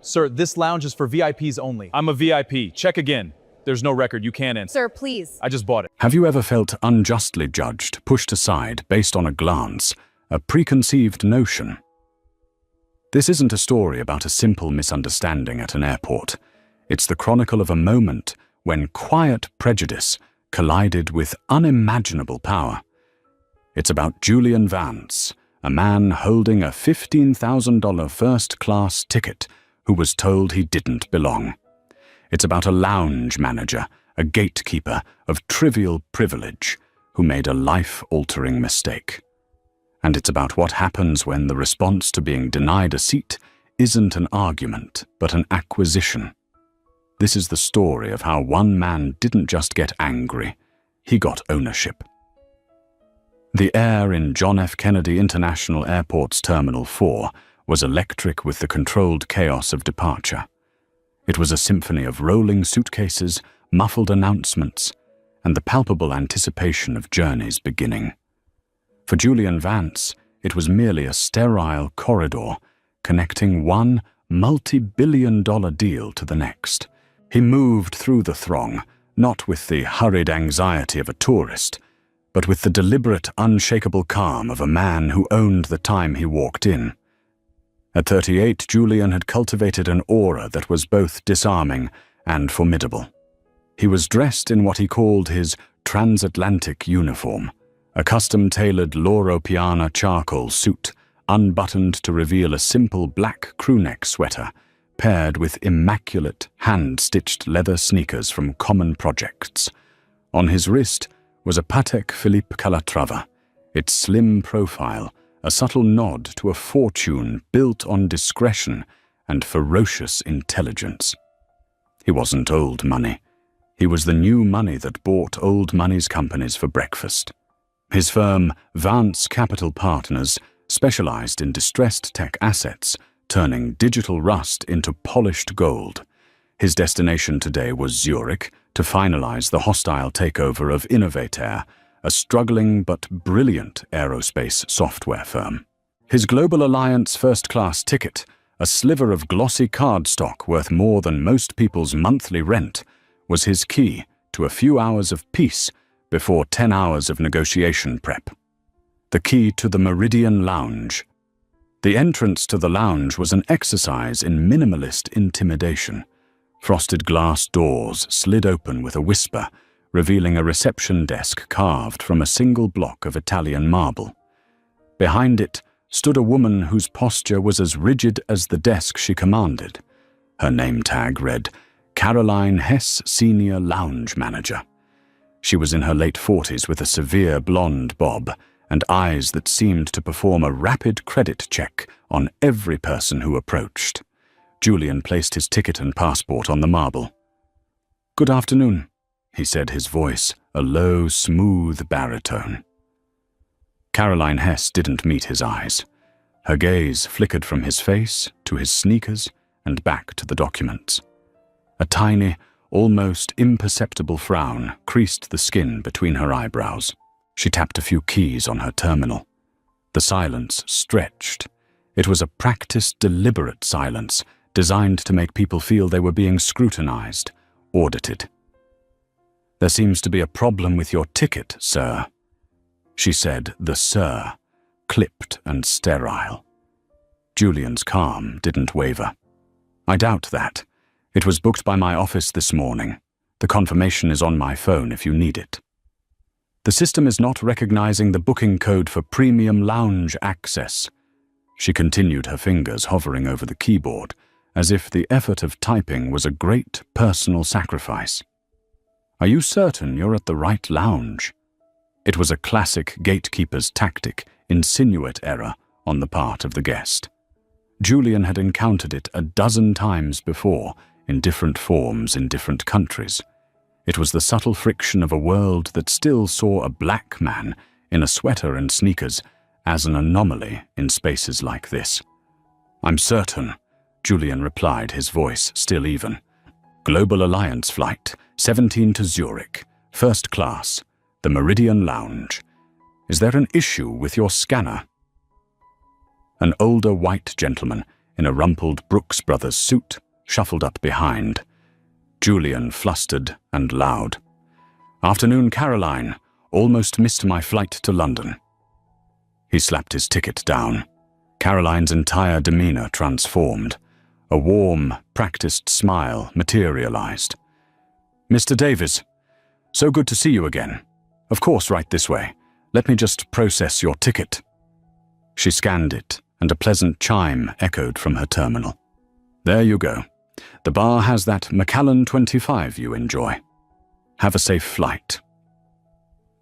Sir, this lounge is for VIPs only. I'm a VIP. Check again. There's no record. You can't enter. Sir, please. I just bought it. Have you ever felt unjustly judged, pushed aside based on a glance, a preconceived notion? This isn't a story about a simple misunderstanding at an airport. It's the chronicle of a moment when quiet prejudice collided with unimaginable power. It's about Julian Vance, a man holding a $15,000 first-class ticket who was told he didn't belong. It's about a lounge manager, a gatekeeper of trivial privilege, who made a life-altering mistake. And it's about what happens when the response to being denied a seat isn't an argument, but an acquisition. This is the story of how one man didn't just get angry, he got ownership. The air in John F. Kennedy International Airport's Terminal 4 was electric with the controlled chaos of departure. It was a symphony of rolling suitcases, muffled announcements, and the palpable anticipation of journeys beginning. For Julian Vance, it was merely a sterile corridor connecting one multi-billion-dollar deal to the next. He moved through the throng, not with the hurried anxiety of a tourist, but with the deliberate, unshakable calm of a man who owned the time he walked in. At 38, Julian had cultivated an aura that was both disarming and formidable. He was dressed in what he called his transatlantic uniform, a custom-tailored Loro Piana charcoal suit, unbuttoned to reveal a simple black crewneck sweater, paired with immaculate, hand-stitched leather sneakers from Common Projects. On his wrist was a Patek Philippe Calatrava, its slim profile a subtle nod to a fortune built on discretion and ferocious intelligence. He wasn't old money. He was the new money that bought old money's companies for breakfast. His firm, Vance Capital Partners, specialized in distressed tech assets, turning digital rust into polished gold. His destination today was Zurich to finalize the hostile takeover of Innovator, a struggling but brilliant aerospace software firm. His Global Alliance first-class ticket, a sliver of glossy cardstock worth more than most people's monthly rent, was his key to a few hours of peace before 10 hours of negotiation prep. The key to the Meridian Lounge. The entrance to the lounge was an exercise in minimalist intimidation. Frosted glass doors slid open with a whisper, revealing a reception desk carved from a single block of Italian marble. Behind it stood a woman whose posture was as rigid as the desk she commanded. Her name tag read, Caroline Hess, Senior Lounge Manager. She was in her late 40s with a severe blonde bob and eyes that seemed to perform a rapid credit check on every person who approached. Julian placed his ticket and passport on the marble. "Good afternoon," he said, his voice a low, smooth baritone. Caroline Hess didn't meet his eyes. Her gaze flickered from his face to his sneakers and back to the documents. A tiny, almost imperceptible frown creased the skin between her eyebrows. She tapped a few keys on her terminal. The silence stretched. It was a practiced, deliberate silence designed to make people feel they were being scrutinized, audited. "There seems to be a problem with your ticket, sir." She said the "sir," clipped and sterile. Julian's calm didn't waver. "I doubt that. It was booked by my office this morning. The confirmation is on my phone if you need it." "The system is not recognizing the booking code for premium lounge access." She continued, her fingers hovering over the keyboard, as if the effort of typing was a great personal sacrifice. "Are you certain you're at the right lounge?" It was a classic gatekeeper's tactic, insinuate error on the part of the guest. Julian had encountered it a dozen times before, in different forms in different countries. It was the subtle friction of a world that still saw a black man in a sweater and sneakers as an anomaly in spaces like this. "I'm certain," Julian replied, his voice still even. "Global Alliance flight, 17 to Zurich, first class, the Meridian Lounge. Is there an issue with your scanner?" An older white gentleman in a rumpled Brooks Brothers suit, shuffled up behind. Julian flustered and loud. "Afternoon, Caroline. Almost missed my flight to London." He slapped his ticket down. Caroline's entire demeanor transformed. A warm, practiced smile materialized. "Mr. Davies, so good to see you again. Of course, right this way. Let me just process your ticket." She scanned it, and a pleasant chime echoed from her terminal. "There you go. The bar has that Macallan 25 you enjoy. Have a safe flight."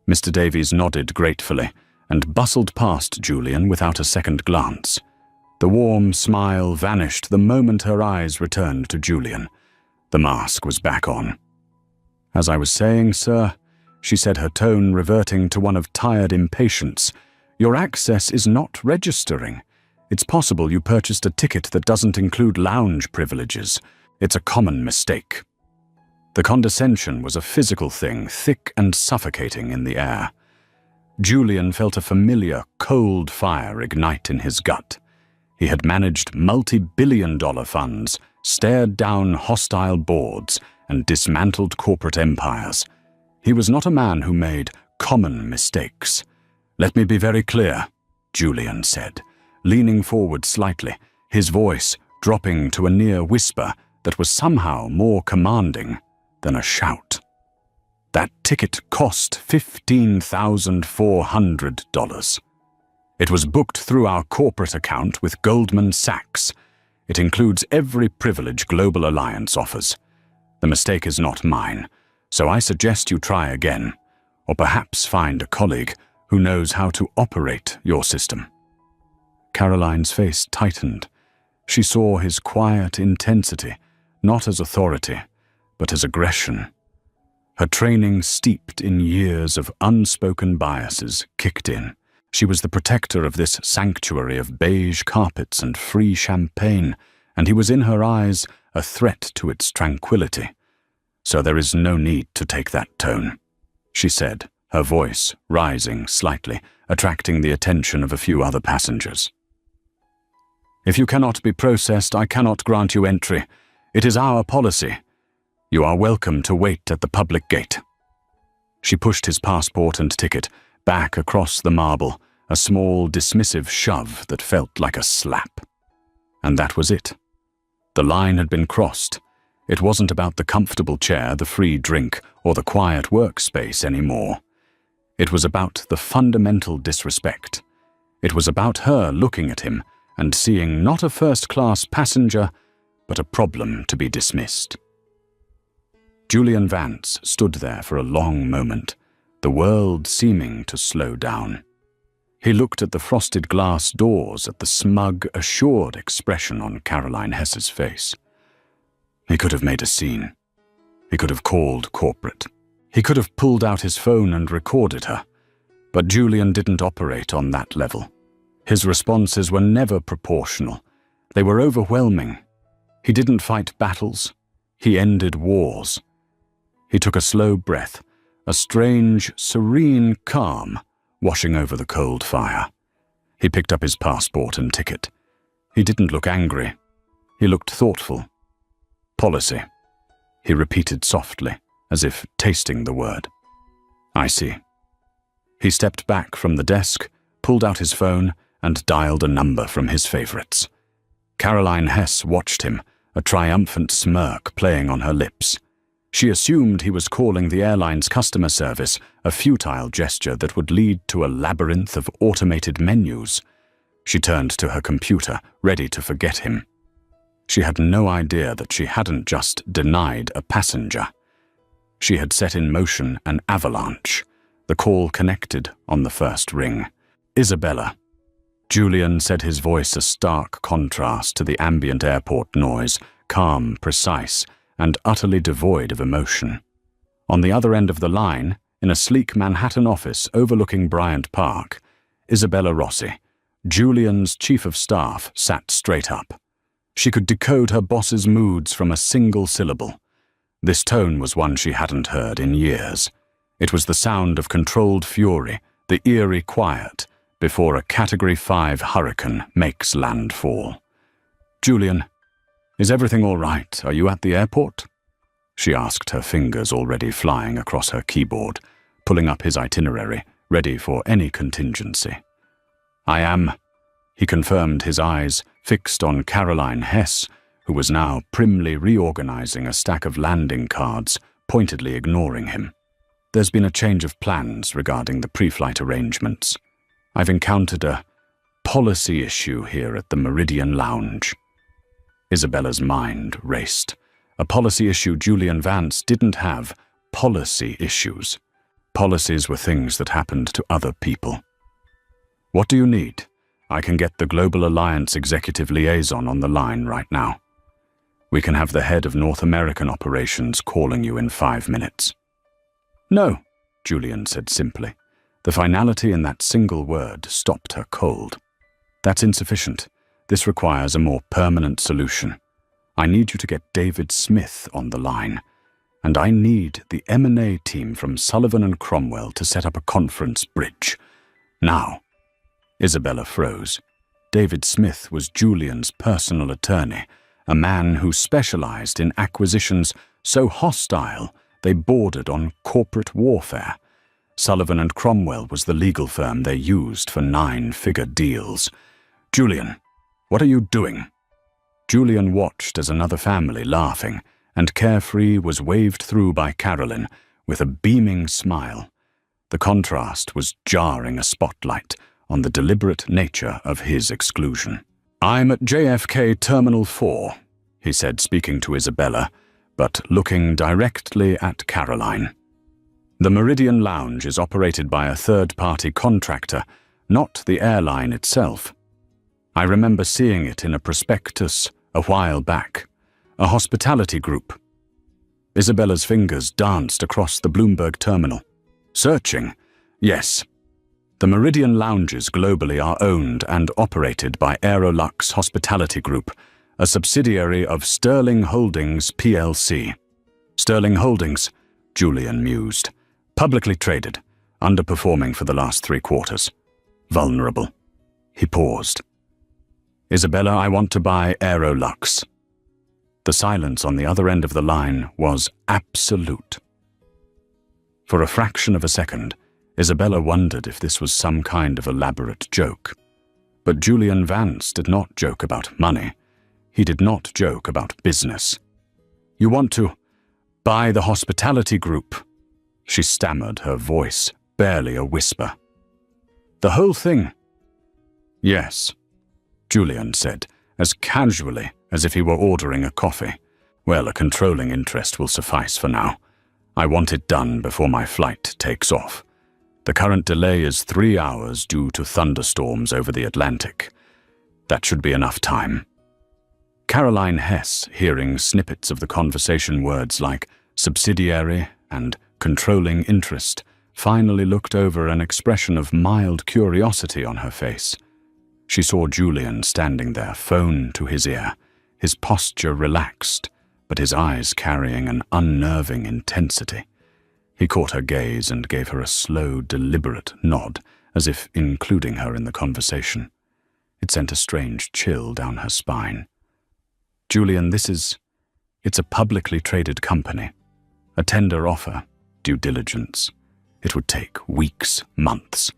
Mr. Davies nodded gratefully and bustled past Julian without a second glance. The warm smile vanished the moment her eyes returned to Julian. The mask was back on. "As I was saying, sir," she said, her tone reverting to one of tired impatience, "your access is not registering. It's possible you purchased a ticket that doesn't include lounge privileges. It's a common mistake." The condescension was a physical thing, thick and suffocating in the air. Julian felt a familiar, cold fire ignite in his gut. He had managed multi-billion-dollar funds, stared down hostile boards, and dismantled corporate empires. He was not a man who made common mistakes. "Let me be very clear," Julian said, leaning forward slightly, his voice dropping to a near whisper that was somehow more commanding than a shout. "That ticket cost $15,400. It was booked through our corporate account with Goldman Sachs. It includes every privilege Global Alliance offers. The mistake is not mine, so I suggest you try again, or perhaps find a colleague who knows how to operate your system." Caroline's face tightened. She saw his quiet intensity, not as authority, but as aggression. Her training, steeped in years of unspoken biases, kicked in. She was the protector of this sanctuary of beige carpets and free champagne, and he was in her eyes a threat to its tranquility. "So there is no need to take that tone," she said, her voice rising slightly, attracting the attention of a few other passengers. "If you cannot be processed, I cannot grant you entry. It is our policy. You are welcome to wait at the public gate." She pushed his passport and ticket back across the marble, a small, dismissive shove that felt like a slap. And that was it. The line had been crossed. It wasn't about the comfortable chair, the free drink, or the quiet workspace anymore. It was about the fundamental disrespect. It was about her looking at him and seeing not a first-class passenger, but a problem to be dismissed. Julian Vance stood there for a long moment, the world seeming to slow down. He looked at the frosted glass doors, at the smug, assured expression on Caroline Hess's face. He could have made a scene. He could have called corporate. He could have pulled out his phone and recorded her. But Julian didn't operate on that level. His responses were never proportional. They were overwhelming. He didn't fight battles. He ended wars. He took a slow breath, a strange, serene calm washing over the cold fire. He picked up his passport and ticket. He didn't look angry. He looked thoughtful. "Policy," he repeated softly, as if tasting the word. "I see." He stepped back from the desk, pulled out his phone, and dialed a number from his favorites. Caroline Hess watched him, a triumphant smirk playing on her lips. She assumed he was calling the airline's customer service, a futile gesture that would lead to a labyrinth of automated menus. She turned to her computer, ready to forget him. She had no idea that she hadn't just denied a passenger. She had set in motion an avalanche. The call connected on the first ring. "Isabella." Julian said, his voice a stark contrast to the ambient airport noise, calm, precise, and utterly devoid of emotion. On the other end of the line, in a sleek Manhattan office overlooking Bryant Park, Isabella Rossi, Julian's chief of staff, sat straight up. She could decode her boss's moods from a single syllable. This tone was one she hadn't heard in years. It was the sound of controlled fury, the eerie quiet, before a Category 5 hurricane makes landfall. Julian, is everything all right? Are you at the airport? She asked, her fingers already flying across her keyboard, pulling up his itinerary, ready for any contingency. I am, he confirmed, his eyes fixed on Caroline Hess, who was now primly reorganizing a stack of landing cards, pointedly ignoring him. There's been a change of plans regarding the pre-flight arrangements. I've encountered a policy issue here at the Meridian Lounge. Isabella's mind raced. A policy issue. Julian Vance didn't have policy issues. Policies were things that happened to other people. What do you need? I can get the Global Alliance Executive Liaison on the line right now. We can have the head of North American operations calling you in 5 minutes. No, Julian said simply. The finality in that single word stopped her cold. That's insufficient. This requires a more permanent solution. I need you to get David Smith on the line, and I need the M&A team from Sullivan and Cromwell to set up a conference bridge. Now. Isabella froze. David Smith was Julian's personal attorney, a man who specialized in acquisitions so hostile they bordered on corporate warfare. Sullivan and Cromwell was the legal firm they used for 9-figure deals. Julian, what are you doing? Julian watched as another family, laughing and carefree, was waved through by Carolyn with a beaming smile. The contrast was jarring a spotlight on the deliberate nature of his exclusion. I'm at JFK Terminal 4, he said, speaking to Isabella, but looking directly at Caroline. The Meridian Lounge is operated by a third-party contractor, not the airline itself. I remember seeing it in a prospectus a while back. A hospitality group. Isabella's fingers danced across the Bloomberg terminal. Searching? Yes. The Meridian Lounges globally are owned and operated by Aerolux Hospitality Group, a subsidiary of Sterling Holdings plc. Sterling Holdings, Julian mused. Publicly traded, underperforming for the last 3 quarters. Vulnerable. He paused. Isabella, I want to buy Aerolux. The silence on the other end of the line was absolute. For a fraction of a second, Isabella wondered if this was some kind of elaborate joke. But Julian Vance did not joke about money. He did not joke about business. You want to buy the hospitality group? She stammered, her voice barely a whisper. The whole thing? Yes, Julian said, as casually as if he were ordering a coffee. Well, a controlling interest will suffice for now. I want it done before my flight takes off. The current delay is 3 hours due to thunderstorms over the Atlantic. That should be enough time. Caroline Hess, hearing snippets of the conversation, words like subsidiary and controlling interest, finally looked over, an expression of mild curiosity on her face. She saw Julian standing there, phone to his ear, his posture relaxed, but his eyes carrying an unnerving intensity. He caught her gaze and gave her a slow, deliberate nod, as if including her in the conversation. It sent a strange chill down her spine. Julian, it's a publicly traded company. A tender offer, due diligence. It would take weeks, months.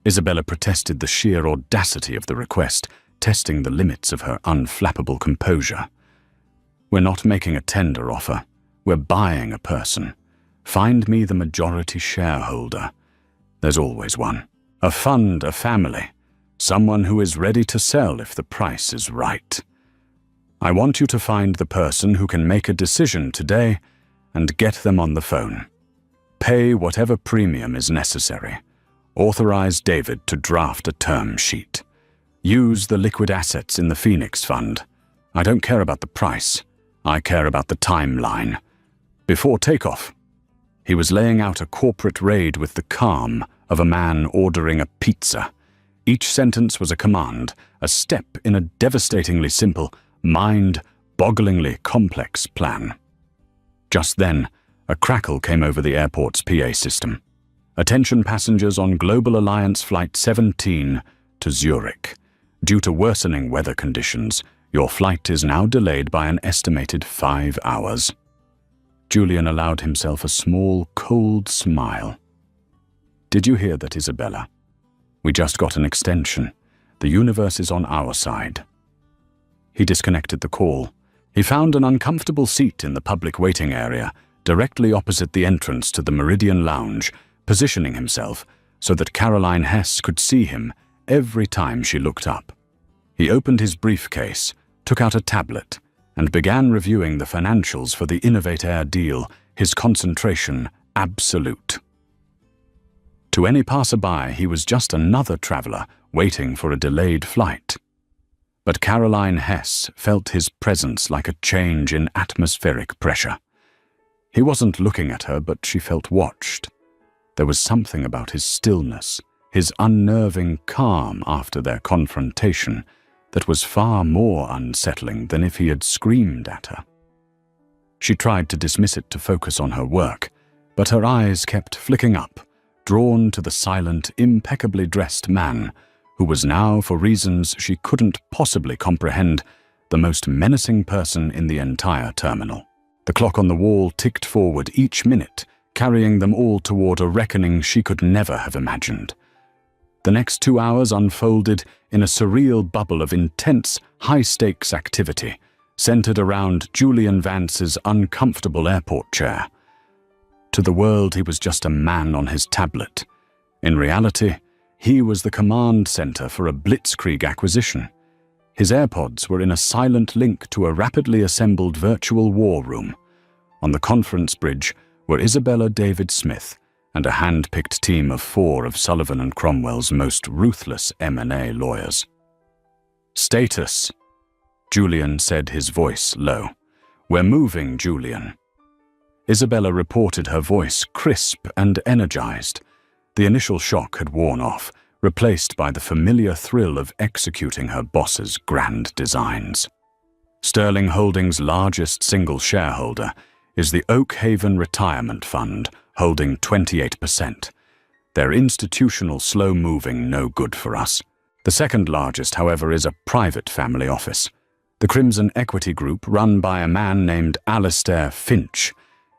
Isabella protested the sheer audacity of the request, testing the limits of her unflappable composure. We're not making a tender offer. We're buying a person. Find me the majority shareholder. There's always one. A fund, a family. Someone who is ready to sell if the price is right. I want you to find the person who can make a decision today and get them on the phone. Pay whatever premium is necessary. Authorize David to draft a term sheet. Use the liquid assets in the Phoenix Fund. I don't care about the price. I care about the timeline. Before takeoff. He was laying out a corporate raid with the calm of a man ordering a pizza. Each sentence was a command, a step in a devastatingly simple, mind-bogglingly complex plan. Just then, a crackle came over the airport's PA system. Attention passengers on Global Alliance Flight 17 to Zurich. Due to worsening weather conditions, Your flight is now delayed by an estimated 5 hours. Julian allowed himself a small, cold smile. Did you hear that, Isabella? We just got an extension. The universe is on our side. He disconnected the call. He found an uncomfortable seat in the public waiting area, directly opposite the entrance to the Meridian Lounge, positioning himself so that Caroline Hess could see him every time she looked up. He opened his briefcase, took out a tablet, and began reviewing the financials for the Innovate Air deal, his concentration absolute. To any passerby, he was just another traveler waiting for a delayed flight. But Caroline Hess felt his presence like a change in atmospheric pressure. He wasn't looking at her, but she felt watched. There was something about his stillness, his unnerving calm after their confrontation, that was far more unsettling than if he had screamed at her. She tried to dismiss it to focus on her work, but her eyes kept flicking up, drawn to the silent, impeccably dressed man who was now, for reasons she couldn't possibly comprehend, the most menacing person in the entire terminal. The clock on the wall ticked forward each minute, carrying them all toward a reckoning she could never have imagined. The next 2 hours unfolded in a surreal bubble of intense, high-stakes activity, centered around Julian Vance's uncomfortable airport chair. To the world, he was just a man on his tablet. In reality, he was the command center for a blitzkrieg acquisition. His AirPods were in a silent link to a rapidly assembled virtual war room. On the conference bridge were Isabella David Smith and a hand-picked team of 4 of Sullivan and Cromwell's most ruthless M&A lawyers. "Status," Julian said, his voice low. "We're moving, Julian." Isabella reported, her voice crisp and energized. The initial shock had worn off, replaced by the familiar thrill of executing her boss's grand designs. Sterling Holdings' largest single shareholder is the Oak Haven Retirement Fund, holding 28%. They're institutional, slow-moving, no good for us. The second largest, however, is a private family office. The Crimson Equity Group, run by a man named Alistair Finch.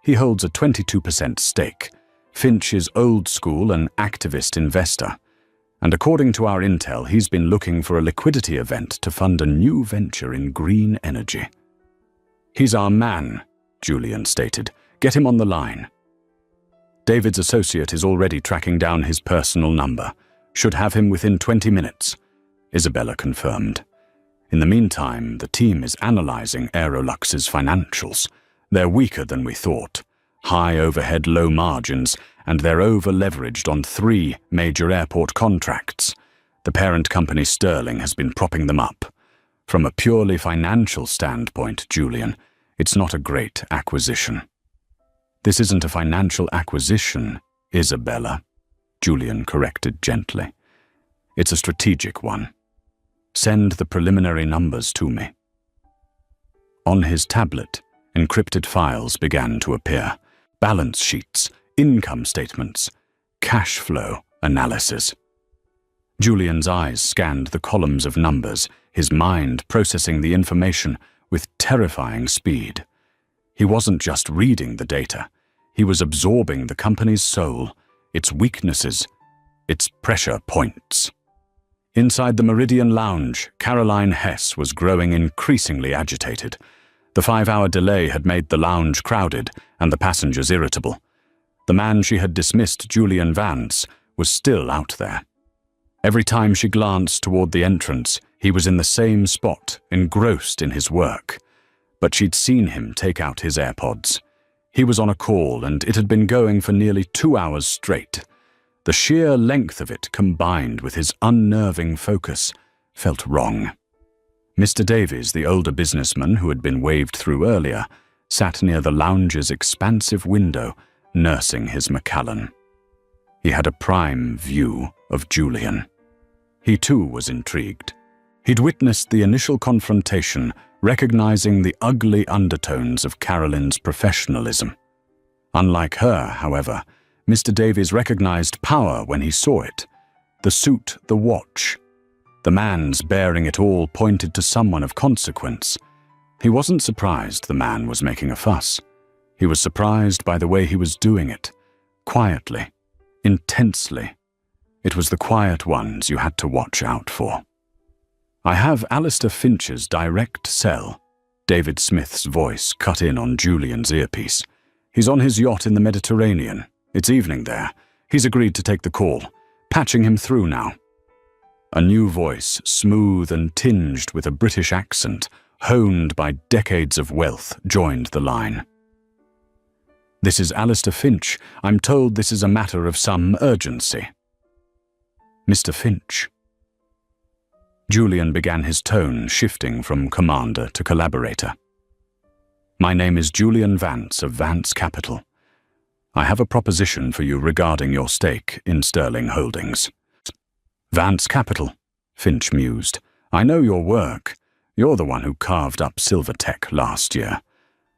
He holds a 22% stake. Finch is old school, an activist investor. And according to our intel, he's been looking for a liquidity event to fund a new venture in green energy. "He's our man," Julian stated. "Get him on the line." David's associate is already tracking down his personal number. Should have him within 20 minutes, Isabella confirmed. In the meantime, the team is analyzing Aerolux's financials. They're weaker than we thought. High overhead, low margins, and they're over-leveraged on 3 major airport contracts. The parent company Sterling has been propping them up. From a purely financial standpoint, Julian, it's not a great acquisition. "This isn't a financial acquisition, Isabella," Julian corrected gently. "It's a strategic one. Send the preliminary numbers to me." On his tablet, encrypted files began to appear. Balance sheets, income statements, cash flow analysis. Julian's eyes scanned the columns of numbers, his mind processing the information with terrifying speed. He wasn't just reading the data. He was absorbing the company's soul, its weaknesses, its pressure points. Inside the Meridian Lounge, Caroline Hess was growing increasingly agitated. The 5-hour delay had made the lounge crowded and the passengers irritable. The man she had dismissed, Julian Vance, was still out there. Every time she glanced toward the entrance, he was in the same spot, engrossed in his work. But she'd seen him take out his AirPods. He was on a call, and it had been going for nearly 2 hours straight. The sheer length of it, combined with his unnerving focus, felt wrong. Mr. Davies, the older businessman who had been waved through earlier, sat near the lounge's expansive window, nursing his Macallan. He had a prime view of Julian. He too was intrigued. He'd witnessed the initial confrontation, recognizing the ugly undertones of Carolyn's professionalism. Unlike her, however, Mr. Davies recognized power when he saw it. The suit, the watch. The man's bearing it all pointed to someone of consequence. He wasn't surprised the man was making a fuss. He was surprised by the way he was doing it. Quietly, intensely. It was the quiet ones you had to watch out for. "I have Alistair Finch's direct cell." David Smith's voice cut in on Julian's earpiece. "He's on his yacht in the Mediterranean. It's evening there. He's agreed to take the call. Patching him through now." A new voice, smooth and tinged with a British accent, honed by decades of wealth, joined the line. "This is Alistair Finch. I'm told this is a matter of some urgency." "Mr. Finch." Julian began his tone shifting from commander to collaborator. "My name is Julian Vance of Vance Capital. I have a proposition for you regarding your stake in Sterling Holdings." "Vance Capital," Finch mused. "I know your work. You're the one who carved up Silvertech last year.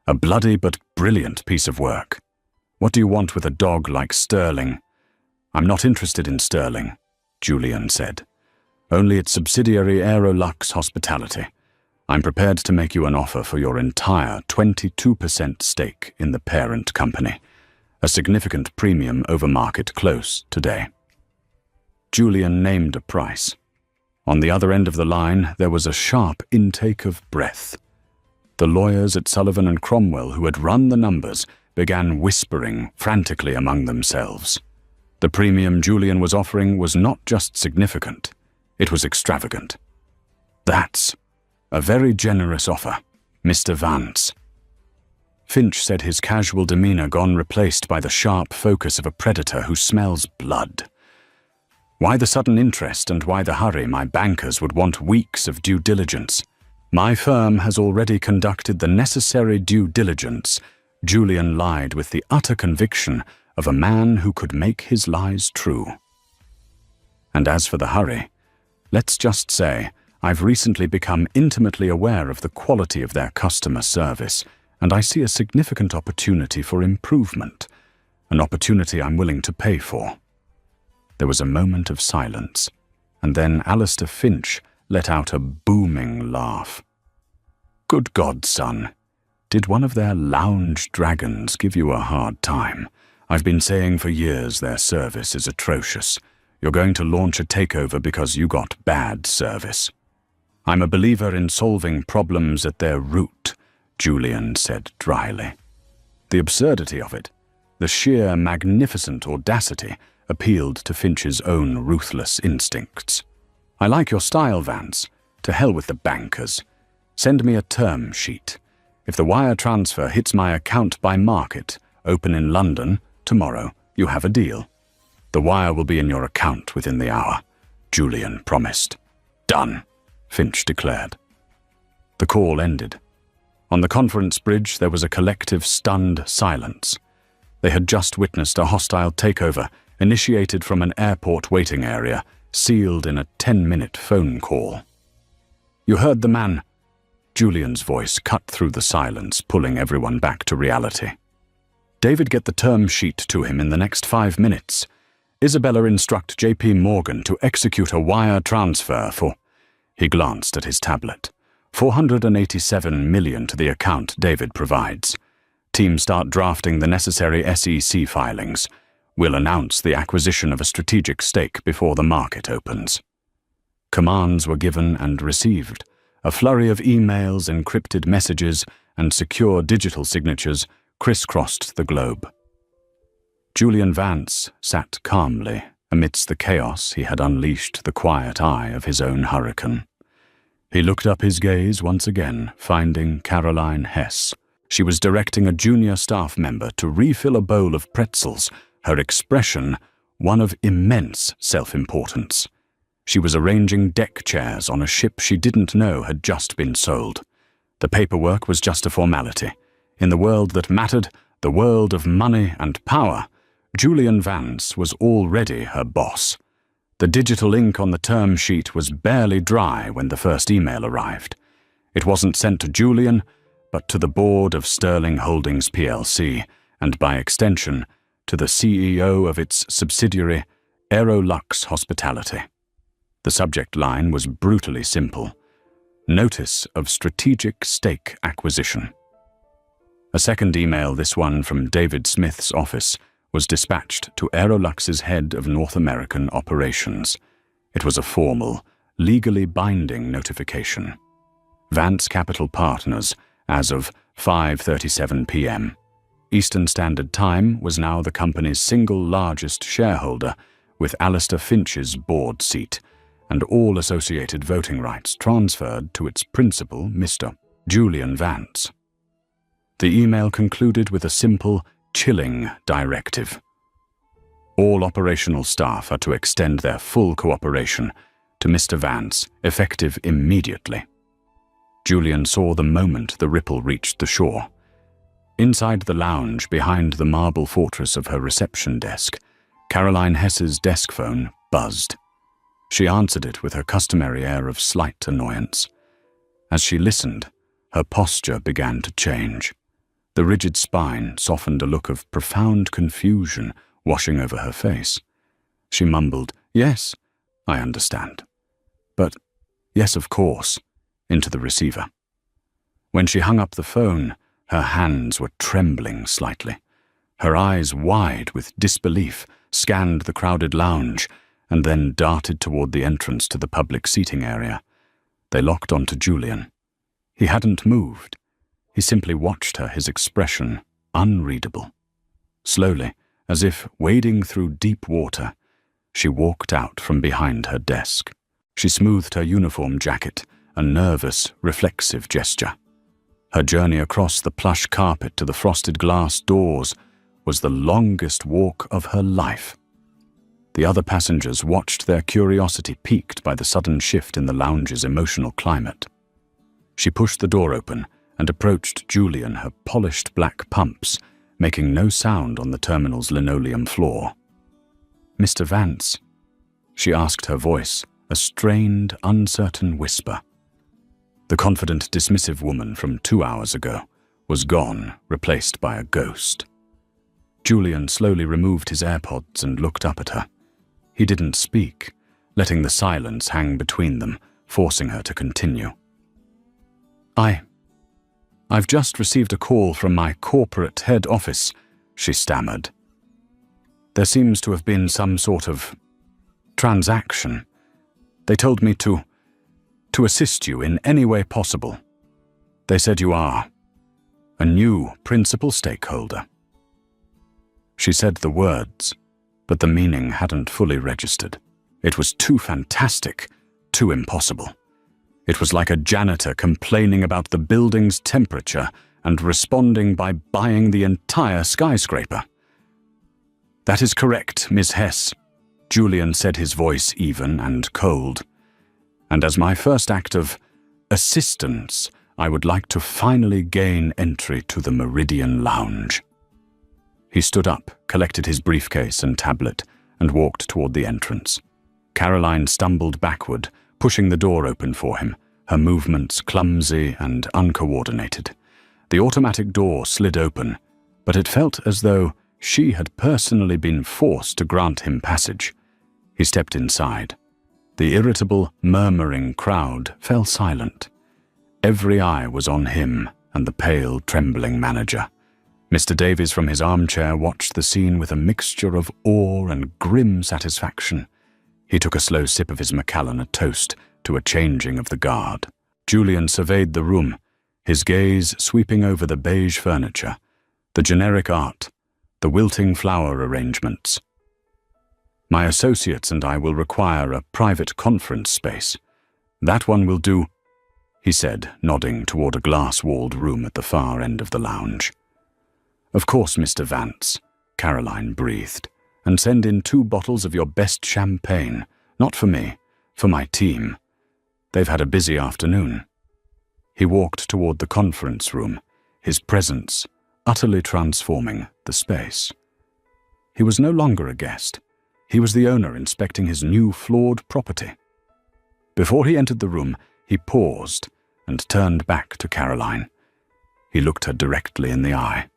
A bloody but brilliant piece of work. What do you want with a dog like Sterling?" "I'm not interested in Sterling," Julian said. "Only its subsidiary Aerolux Hospitality. I'm prepared to make you an offer for your entire 22% stake in the parent company, a significant premium over market close today." Julian named a price. On the other end of the line, there was a sharp intake of breath. The lawyers at Sullivan and Cromwell who had run the numbers began whispering frantically among themselves. The premium Julian was offering was not just significant, it was extravagant. "That's a very generous offer, Mr. Vance." Finch said, his casual demeanor gone replaced by the sharp focus of a predator who smells blood. "Why the sudden interest and why the hurry? My bankers would want weeks of due diligence." "My firm has already conducted the necessary due diligence," Julian lied with the utter conviction of a man who could make his lies true. "And as for the hurry, let's just say I've recently become intimately aware of the quality of their customer service, and I see a significant opportunity for improvement, an opportunity I'm willing to pay for." There was a moment of silence, and then Alistair Finch let out a booming laugh. "Good God, son, did one of their lounge dragons give you a hard time? I've been saying for years their service is atrocious. You're going to launch a takeover because you got bad service." "I'm a believer in solving problems at their root," Julian said dryly. The absurdity of it, the sheer magnificent audacity, appealed to Finch's own ruthless instincts. "I like your style, Vance. To hell with the bankers. Send me a term sheet. If the wire transfer hits my account by market, open in London, tomorrow, you have a deal. The wire will be in your account within the hour," Julian promised. "Done," Finch declared. The call ended. On the conference bridge, there was a collective stunned silence. They had just witnessed a hostile takeover initiated from an airport waiting area, sealed in a 10-minute phone call. "You heard the man," Julian's voice cut through the silence, pulling everyone back to reality. "David, get the term sheet to him in the next 5 minutes. Isabella, instruct JP Morgan to execute a wire transfer for—" He glanced at his tablet. "$487 million to the account David provides. Team start drafting the necessary SEC filings. We'll announce the acquisition of a strategic stake before the market opens." Commands were given and received. A flurry of emails, encrypted messages, and secure digital signatures crisscrossed the globe. Julian Vance sat calmly amidst the chaos. He had unleashed the quiet eye of his own hurricane. He looked up his gaze once again, finding Caroline Hess. She was directing a junior staff member to refill a bowl of pretzels, her expression one of immense self-importance. She was arranging deck chairs on a ship she didn't know had just been sold. The paperwork was just a formality. In the world that mattered, the world of money and power, Julian Vance was already her boss. The digital ink on the term sheet was barely dry when the first email arrived. It wasn't sent to Julian, but to the board of Sterling Holdings plc, and by extension, to the CEO of its subsidiary, Aerolux Hospitality. The subject line was brutally simple: Notice of Strategic Stake Acquisition. A second email, this one from David Smith's office, was dispatched to Aerolux's head of North American operations. It was a formal, legally binding notification. Vance Capital Partners, as of 5:37 p.m. Eastern Standard Time, was now the company's single largest shareholder, with Alistair Finch's board seat and all associated voting rights transferred to its principal, Mr. Julian Vance. The email concluded with a simple, chilling directive. All operational staff are to extend their full cooperation to Mr. Vance, effective immediately. Julian saw the moment the ripple reached the shore. Inside the lounge, behind the marble fortress of her reception desk, Caroline Hess's desk phone buzzed. She answered it with her customary air of slight annoyance. As she listened, her posture began to change. The rigid spine softened a look of profound confusion washing over her face. She mumbled, "Yes, I understand. But, yes, of course," into the receiver. When she hung up the phone, her hands were trembling slightly. Her eyes, wide with disbelief, scanned the crowded lounge and then darted toward the entrance to the public seating area. They locked onto Julian. He hadn't moved. He simply watched her, his expression unreadable. Slowly, as if wading through deep water, she walked out from behind her desk. She smoothed her uniform jacket, a nervous, reflexive gesture. Her journey across the plush carpet to the frosted glass doors was the longest walk of her life. The other passengers watched, their curiosity piqued by the sudden shift in the lounge's emotional climate. She pushed the door open and approached Julian, her polished black pumps making no sound on the terminal's linoleum floor. "Mr. Vance?" she asked, her voice a strained, uncertain whisper. The confident, dismissive woman from 2 hours ago was gone, replaced by a ghost. Julian slowly removed his AirPods and looked up at her. He didn't speak, letting the silence hang between them, forcing her to continue. I've just received a call from my corporate head office," she stammered. "There seems to have been some sort of transaction. They told me to assist you in any way possible. They said you are a new principal stakeholder." She said the words, but the meaning hadn't fully registered. It was too fantastic, too impossible. It was like a janitor complaining about the building's temperature and responding by buying the entire skyscraper. "That is correct, Miss Hess," Julian said, his voice even and cold. "And as my first act of assistance, I would like to finally gain entry to the Meridian Lounge." He stood up, collected his briefcase and tablet, and walked toward the entrance. Caroline stumbled backward, pushing the door open for him, her movements clumsy and uncoordinated. The automatic door slid open, but it felt as though she had personally been forced to grant him passage. He stepped inside. The irritable, murmuring crowd fell silent. Every eye was on him and the pale, trembling manager. Mr. Davies from his armchair watched the scene with a mixture of awe and grim satisfaction. He took a slow sip of his Macallan, a toast to a changing of the guard. Julian surveyed the room, his gaze sweeping over the beige furniture, the generic art, the wilting flower arrangements. "My associates and I will require a private conference space. That one will do," he said, nodding toward a glass-walled room at the far end of the lounge. "Of course, Mr. Vance," Caroline breathed, "and send in 2 bottles of your best champagne, not for me, for my team. They've had a busy afternoon." He walked toward the conference room, his presence utterly transforming the space. He was no longer a guest. He was the owner inspecting his new flawed property. Before he entered the room, he paused and turned back to Caroline. He looked her directly in the eye.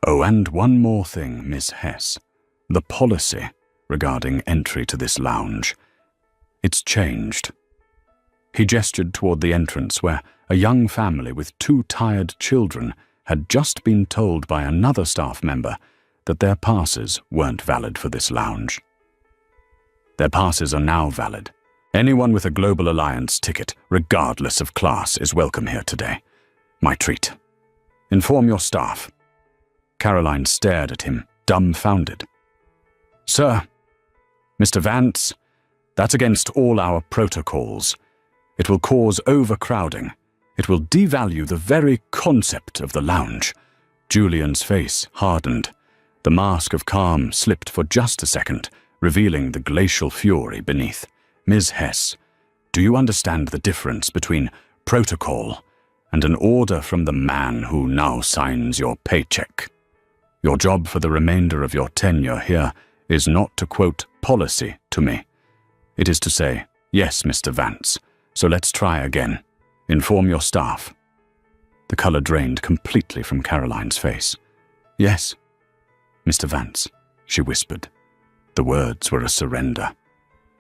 "Oh, and one more thing, Miss Hess. The policy regarding entry to this lounge. It's changed. He gestured toward the entrance where a young family with 2 tired children had just been told by another staff member that their passes weren't valid for this lounge. Their passes are now valid. Anyone with a Global Alliance ticket, regardless of class, is welcome here today. My treat. Inform your staff. Caroline stared at him, dumbfounded. Sir, Mr. Vance, that's against all our protocols. It will cause overcrowding. It will devalue the very concept of the lounge. Julian's face hardened. The mask of calm slipped for just a second, revealing the glacial fury beneath. Ms. Hess, do you understand the difference between protocol and an order from the man who now signs your paycheck? Your job for the remainder of your tenure here is not to quote policy to me. It is to say, yes, Mr. Vance, so let's try again. Inform your staff. The color drained completely from Caroline's face. Yes, Mr. Vance, she whispered. The words were a surrender.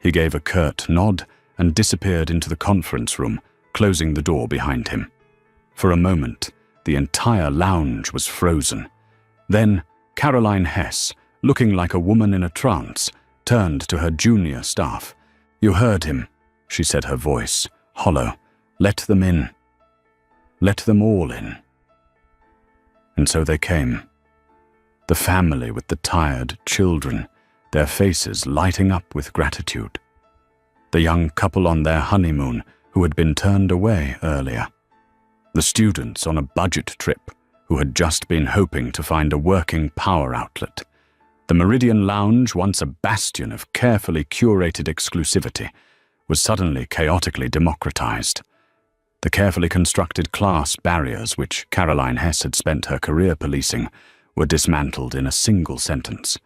He gave a curt nod and disappeared into the conference room, closing the door behind him. For a moment, the entire lounge was frozen. Then, Caroline Hess, looking like a woman in a trance, turned to her junior staff. You heard him, she said, her voice hollow. Let them in. Let them all in. And so they came. The family with the tired children, their faces lighting up with gratitude. The young couple on their honeymoon who had been turned away earlier. The students on a budget trip who had just been hoping to find a working power outlet. The Meridian Lounge, once a bastion of carefully curated exclusivity, was suddenly chaotically democratized. The carefully constructed class barriers which Caroline Hess had spent her career policing were dismantled in a single sentence.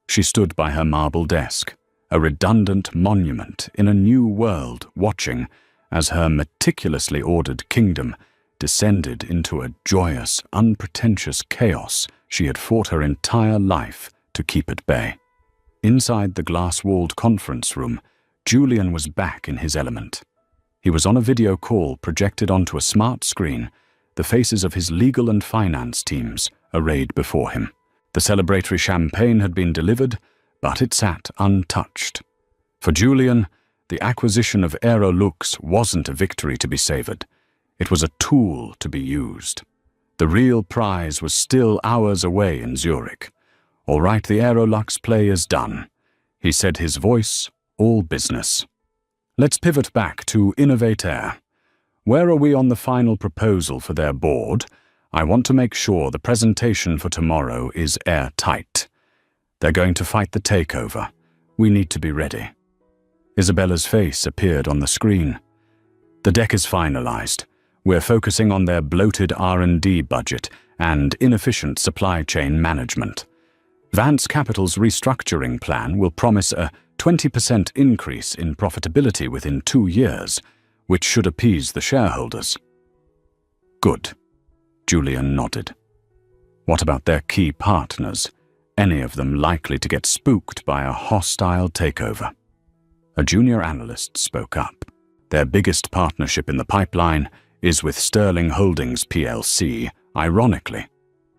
She stood by her marble desk, a redundant monument in a new world, watching as her meticulously ordered kingdom descended into a joyous, unpretentious chaos she had fought her entire life to keep at bay. Inside the glass-walled conference room, Julian was back in his element. He was on a video call projected onto a smart screen, the faces of his legal and finance teams arrayed before him. The celebratory champagne had been delivered, but it sat untouched. For Julian, the acquisition of Aerolux wasn't a victory to be savored. It was a tool to be used. The real prize was still hours away in Zurich. All right, the Aerolux play is done. He said, his voice all business. Let's pivot back to Innovate Air. Where are we on the final proposal for their board? I want to make sure the presentation for tomorrow is airtight. They're going to fight the takeover. We need to be ready. Isabella's face appeared on the screen. The deck is finalized. We're focusing on their bloated R&D budget and inefficient supply chain management. Vance Capital's restructuring plan will promise a 20% increase in profitability within 2 years, which should appease the shareholders. Good. Julian nodded. What about their key partners? Any of them likely to get spooked by a hostile takeover? A junior analyst spoke up. Their biggest partnership in the pipeline is with Sterling Holdings plc, ironically.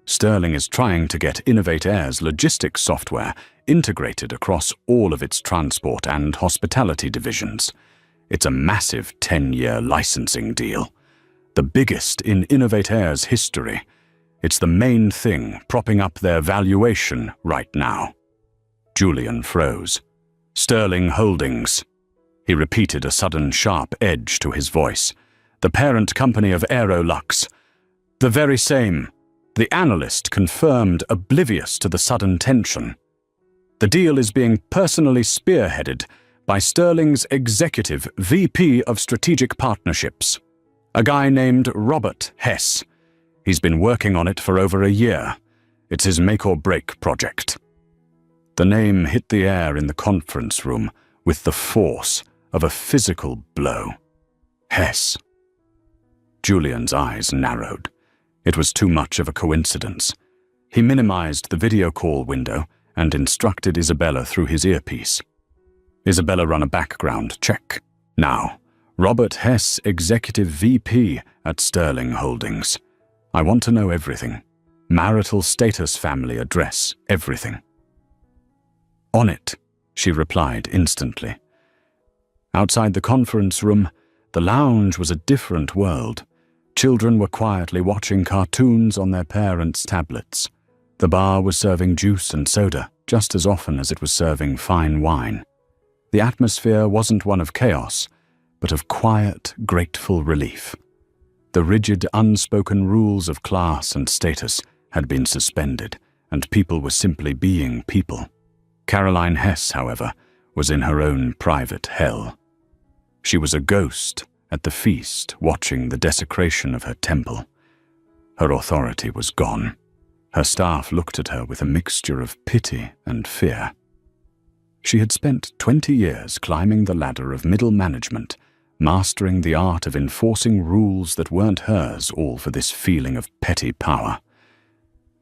Sterling is trying to get Innovate Air's logistics software integrated across all of its transport and hospitality divisions. It's a massive 10-year licensing deal, the biggest in Innovate Air's history. It's the main thing propping up their valuation right now. Julian froze. Sterling Holdings. He repeated, a sudden sharp edge to his voice. The parent company of Aerolux. The very same. The analyst confirmed, oblivious to the sudden tension. The deal is being personally spearheaded by Sterling's executive VP of Strategic Partnerships, a guy named Robert Hess. He's been working on it for over a year. It's his make-or-break project. The name hit the air in the conference room with the force of a physical blow. Hess. Julian's eyes narrowed. It was too much of a coincidence. He minimized the video call window and instructed Isabella through his earpiece. Isabella run a background check. Now, Robert Hess, Executive VP at Sterling Holdings. I want to know everything. Marital status, family address, everything. On it, she replied instantly. Outside the conference room, the lounge was a different world. Children were quietly watching cartoons on their parents' tablets. The bar was serving juice and soda just as often as it was serving fine wine. The atmosphere wasn't one of chaos, but of quiet, grateful relief. The rigid, unspoken rules of class and status had been suspended, and people were simply being people. Caroline Hess, however, was in her own private hell. She was a ghost at the feast, watching the desecration of her temple. Her authority was gone. Her staff looked at her with a mixture of pity and fear. She had spent 20 years climbing the ladder of middle management, mastering the art of enforcing rules that weren't hers, all for this feeling of petty power.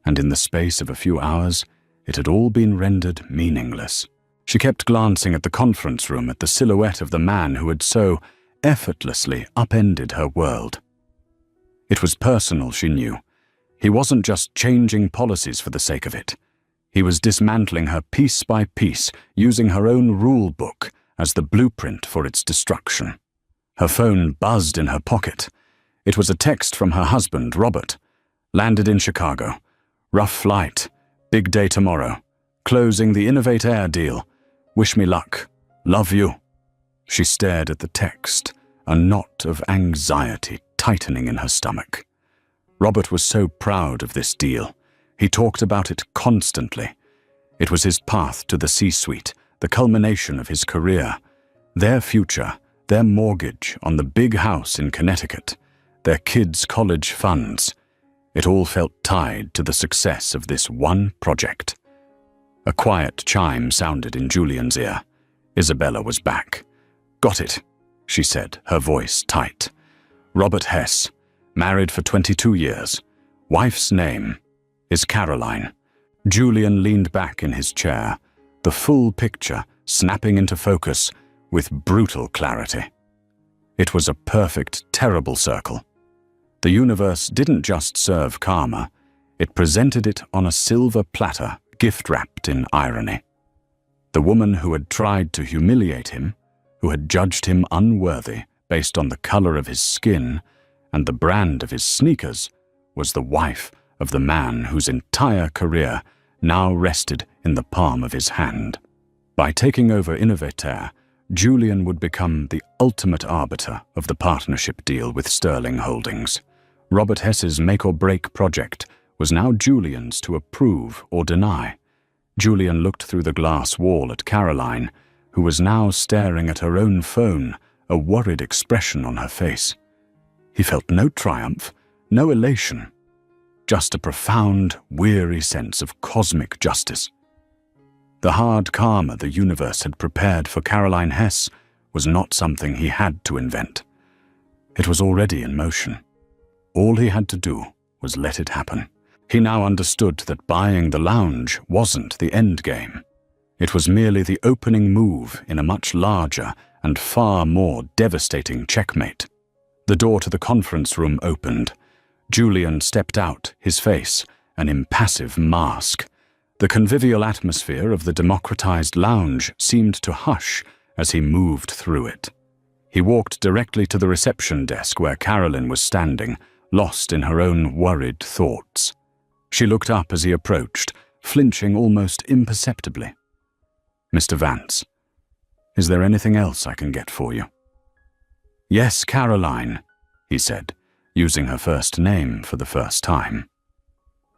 And in the space of a few hours, it had all been rendered meaningless. She kept glancing at the conference room, at the silhouette of the man who had so effortlessly upended her world. It was personal, she knew. He wasn't just changing policies for the sake of it. He was dismantling her piece by piece, using her own rule book as the blueprint for its destruction. Her phone buzzed in her pocket. It was a text from her husband, Robert. Landed in Chicago. Rough flight. Big day tomorrow. Closing the Innovate Air deal. Wish me luck. Love you. She stared at the text, a knot of anxiety tightening in her stomach. Robert was so proud of this deal. He talked about it constantly. It was his path to the C-suite, the culmination of his career. Their future, their mortgage on the big house in Connecticut, their kids' college funds. It all felt tied to the success of this one project. A quiet chime sounded in Julian's ear. Isabella was back. Got it, she said, her voice tight. Robert Hess, married for 22 years. Wife's name is Caroline. Julian leaned back in his chair, the full picture snapping into focus with brutal clarity. It was a perfect, terrible circle. The universe didn't just serve karma, it presented it on a silver platter, gift-wrapped in irony. The woman who had tried to humiliate him, who had judged him unworthy based on the color of his skin and the brand of his sneakers, was the wife of the man whose entire career now rested in the palm of his hand. By taking over Innovateur, Julian would become the ultimate arbiter of the partnership deal with Sterling Holdings. Robert Hess's make-or-break project was now Julian's to approve or deny. Julian looked through the glass wall at Caroline, who was now staring at her own phone, a worried expression on her face. He felt no triumph, no elation, just a profound, weary sense of cosmic justice. The hard karma the universe had prepared for Caroline Hess was not something he had to invent. It was already in motion. All he had to do was let it happen. He now understood that buying the lounge wasn't the end game. It was merely the opening move in a much larger and far more devastating checkmate. The door to the conference room opened. Julian stepped out, his face an impassive mask. The convivial atmosphere of the democratized lounge seemed to hush as he moved through it. He walked directly to the reception desk where Carolyn was standing, lost in her own worried thoughts. She looked up as he approached, flinching almost imperceptibly. "Mr. Vance, is there anything else I can get for you?" "Yes, Caroline," he said, using her first name for the first time.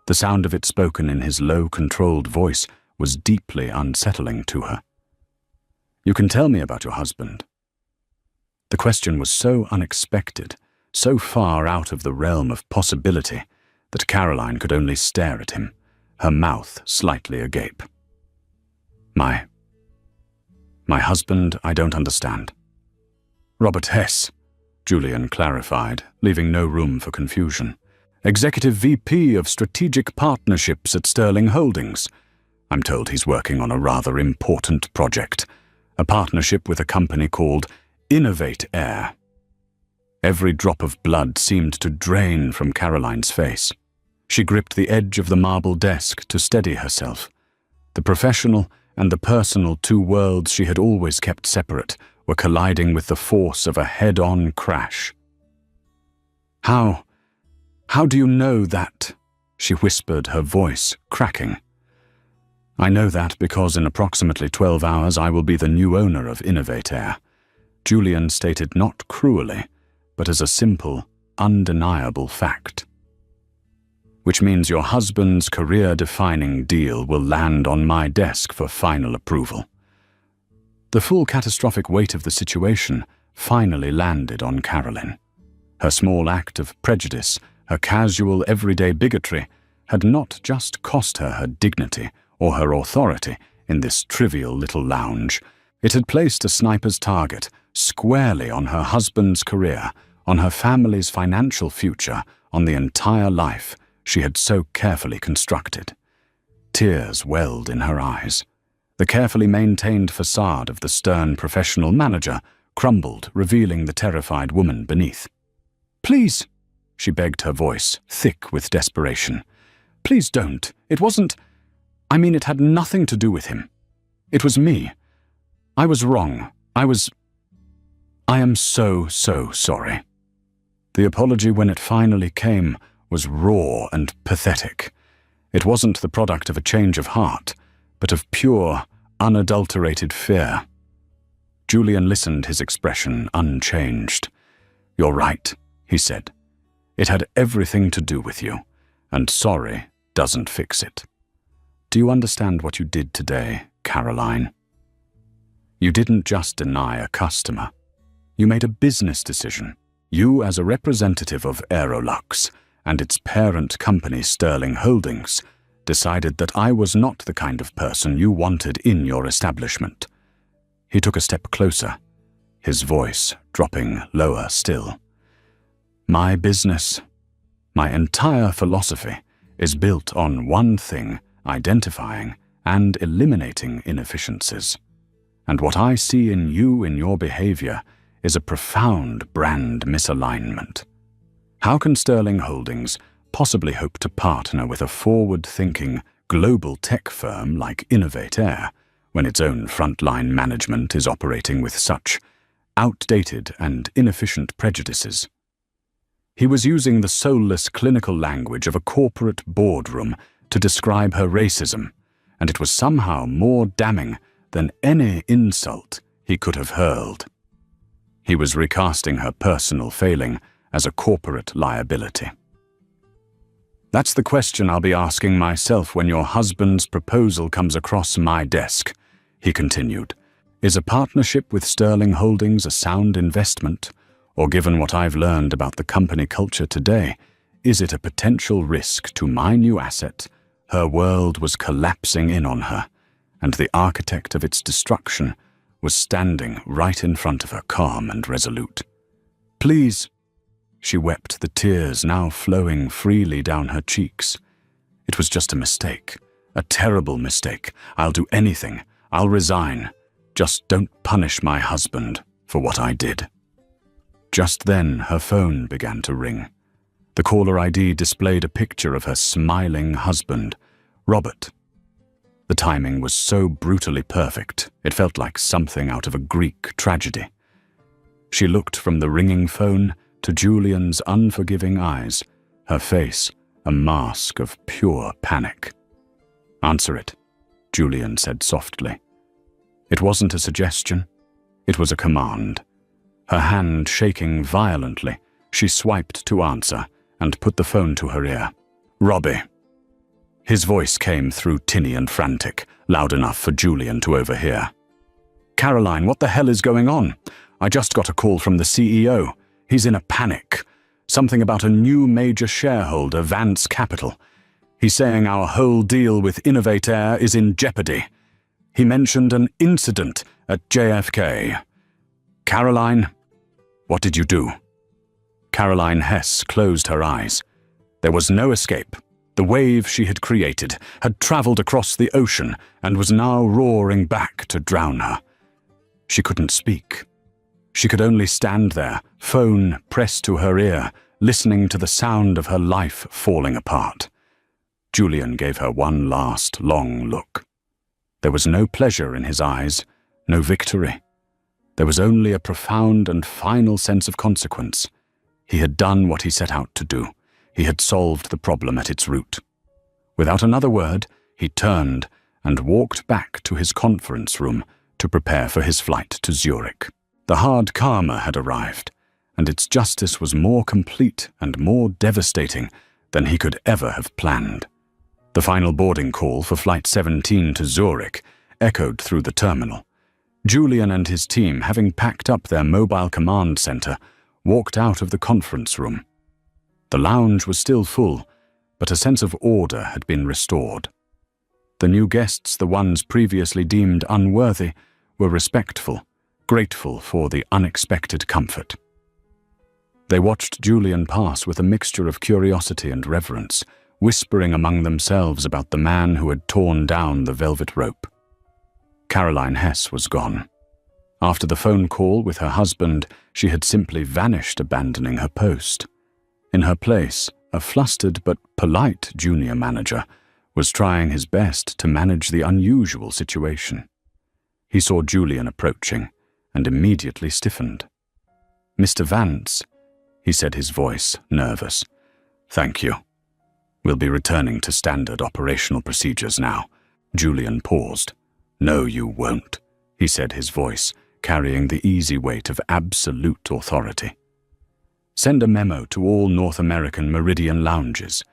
The sound of it spoken in his low, controlled voice was deeply unsettling to her. "You can tell me about your husband." The question was so unexpected, so far out of the realm of possibility, that Caroline could only stare at him, her mouth slightly agape. My husband, I don't understand." "Robert Hess," Julian clarified, leaving no room for confusion. "Executive VP of Strategic Partnerships at Sterling Holdings. I'm told he's working on a rather important project. a partnership with a company called Innovate Air. Every drop of blood seemed to drain from Caroline's face. She gripped the edge of the marble desk to steady herself. The professional and the personal two worlds she had always kept separate were colliding with the force of a head-on crash. How do you know that?" she whispered, her voice cracking. "I know that because in approximately 12 hours I will be the new owner of Innovate Air," Julian stated, not cruelly, but as a simple, undeniable fact. "Which means your husband's career-defining deal will land on my desk for final approval." The full catastrophic weight of the situation finally landed on Caroline. Her small act of prejudice, her casual everyday bigotry, had not just cost her her dignity or her authority in this trivial little lounge. It had placed a sniper's target squarely on her husband's career, on her family's financial future, on the entire life she had so carefully constructed. Tears welled in her eyes. The carefully maintained facade of the stern professional manager crumbled, revealing the terrified woman beneath. "Please," she begged, her voice thick with desperation. "Please don't. It wasn't... it had nothing to do with him. It was me. I was wrong. I am so sorry." The apology, when it finally came, was raw and pathetic. It wasn't the product of a change of heart, but of pure, unadulterated fear. Julian listened, his expression unchanged. "You're right," he said. "It had everything to do with you, and sorry doesn't fix it. Do you understand what you did today, Caroline? You didn't just deny a customer. You made a business decision. You, as a representative of Aerolux and its parent company Sterling Holdings, decided that I was not the kind of person you wanted in your establishment." He took a step closer, his voice dropping lower still. "My business, my entire philosophy, is built on one thing: identifying and eliminating inefficiencies. And what I see in you, in your behavior, is a profound brand misalignment. How can Sterling Holdings possibly hope to partner with a forward-thinking global tech firm like Innovate Air when its own frontline management is operating with such outdated and inefficient prejudices?" He was using the soulless clinical language of a corporate boardroom to describe her racism, and it was somehow more damning than any insult he could have hurled. He was recasting her personal failing as a corporate liability. "That's the question I'll be asking myself when your husband's proposal comes across my desk," he continued. "Is a partnership with Sterling Holdings a sound investment? Or, given what I've learned about the company culture today, is it a potential risk to my new asset? Her world was collapsing in on her, and the architect of its destruction was standing right in front of her, calm and resolute. "Please," she wept, the tears now flowing freely down her cheeks. "It was just a mistake, a terrible mistake. I'll do anything. I'll resign. Just don't punish my husband for what I did." Just then, her phone began to ring. The caller ID displayed a picture of her smiling husband, Robert. The timing was so brutally perfect, it felt like something out of a Greek tragedy. She looked from the ringing phone to Julian's unforgiving eyes, her face a mask of pure panic. "Answer it," Julian said softly. It wasn't a suggestion, it was a command. Her hand shaking violently, she swiped to answer and put the phone to her ear. "Robbie." His voice came through tinny and frantic, loud enough for Julian to overhear. "Caroline, what the hell is going on? I just got a call from the CEO. He's in a panic. Something about a new major shareholder, Vance Capital. He's saying our whole deal with Innovate Air is in jeopardy. He mentioned an incident at JFK. Caroline, what did you do?" Caroline Hess closed her eyes. There was no escape. The wave she had created had traveled across the ocean and was now roaring back to drown her. She couldn't speak. She could only stand there, phone pressed to her ear, listening to the sound of her life falling apart. Julian gave her one last, long look. There was no pleasure in his eyes, no victory. There was only a profound and final sense of consequence. He had done what he set out to do. He had solved the problem at its root. Without another word, he turned and walked back to his conference room to prepare for his flight to Zurich. The hard karma had arrived, and its justice was more complete and more devastating than he could ever have planned. The final boarding call for Flight 17 to Zurich echoed through the terminal. Julian and his team, having packed up their mobile command center, walked out of the conference room. The lounge was still full, but a sense of order had been restored. The new guests, the ones previously deemed unworthy, were respectful, grateful for the unexpected comfort. They watched Julian pass with a mixture of curiosity and reverence, whispering among themselves about the man who had torn down the velvet rope. Caroline Hess was gone. After the phone call with her husband, she had simply vanished, abandoning her post. In her place, a flustered but polite junior manager was trying his best to manage the unusual situation. He saw Julian approaching and immediately stiffened. "Mr. Vance," he said, his voice nervous. "Thank you. We'll be returning to standard operational procedures now." Julian paused. "No, you won't," he said, his voice carrying the easy weight of absolute authority. "Send a memo to all North American Meridian lounges.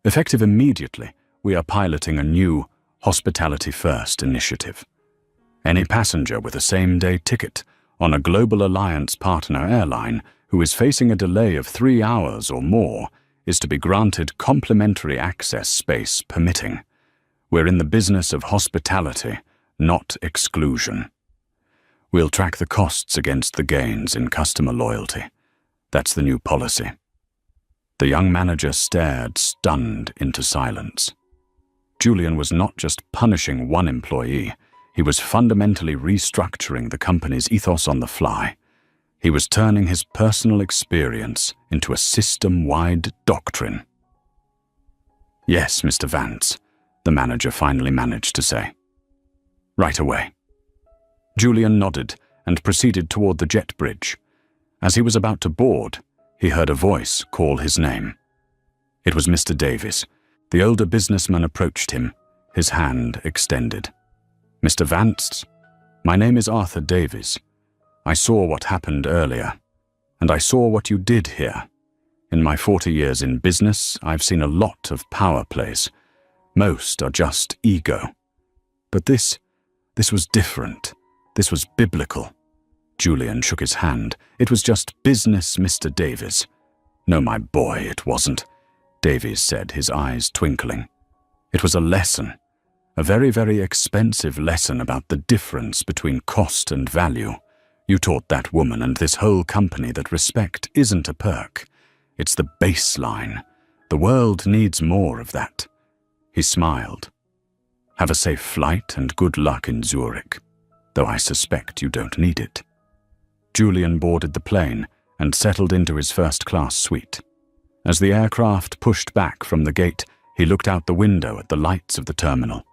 Effective immediately, we are piloting a new Hospitality First initiative. Any passenger with a same-day ticket on a Global Alliance partner airline who is facing a delay of 3 hours or more is to be granted complimentary access, space permitting. We're in the business of hospitality, not exclusion. We'll track the costs against the gains in customer loyalty. That's the new policy." The young manager stared, stunned, into silence. Julian was not just punishing one employee, he was fundamentally restructuring the company's ethos on the fly. He was turning his personal experience into a system-wide doctrine. "Yes, Mr. Vance," the manager finally managed to say. "Right away." Julian nodded and proceeded toward the jet bridge. As he was about to board, he heard a voice call his name. It was Mr. Davies. The older businessman approached him, his hand extended. "Mr. Vance, my name is Arthur Davies. I saw what happened earlier, and I saw what you did here. In my 40 years in business, I've seen a lot of power plays. Most are just ego. But this was different. This was biblical." Julian shook his hand. "It was just business, Mr. Davies." "No, my boy, it wasn't," Davies said, his eyes twinkling. "It was a lesson, a very, very expensive lesson about the difference between cost and value. You taught that woman and this whole company that respect isn't a perk. It's the baseline. The world needs more of that." He smiled. "Have a safe flight and good luck in Zurich, though I suspect you don't need it." Julian boarded the plane and settled into his first-class suite. As the aircraft pushed back from the gate, he looked out the window at the lights of the terminal.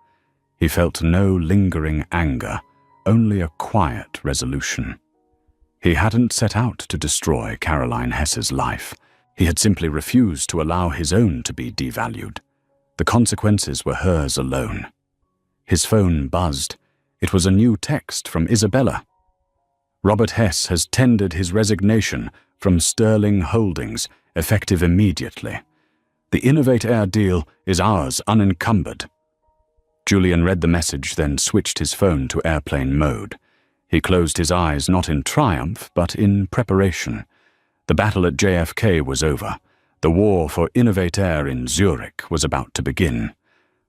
He felt no lingering anger, only a quiet resolution. He hadn't set out to destroy Caroline Hess's life. He had simply refused to allow his own to be devalued. The consequences were hers alone. His phone buzzed. It was a new text from Isabella. "Robert Hess has tendered his resignation from Sterling Holdings, effective immediately. The Innovate Air deal is ours unencumbered." Julian read the message, then switched his phone to airplane mode. He closed his eyes not in triumph, but in preparation. The battle at JFK was over. The war for Innovate Air in Zurich was about to begin.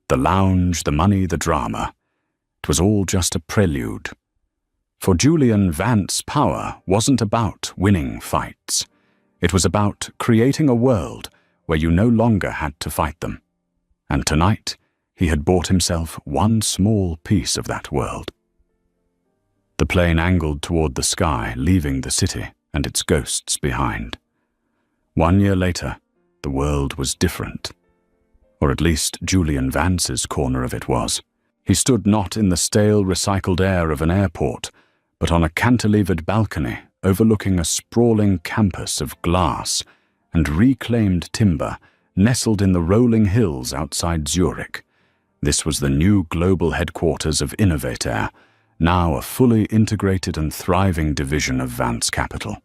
The lounge, the money, the drama. It was all just a prelude. For Julian, Vance power wasn't about winning fights. It was about creating a world where you no longer had to fight them. And tonight, he had bought himself one small piece of that world. The plane angled toward the sky, leaving the city and its ghosts behind. 1 year later, the world was different. Or at least Julian Vance's corner of it was. He stood not in the stale, recycled air of an airport, but on a cantilevered balcony overlooking a sprawling campus of glass and reclaimed timber nestled in the rolling hills outside Zurich. This was the new global headquarters of Innovator, now a fully integrated and thriving division of Vance Capital.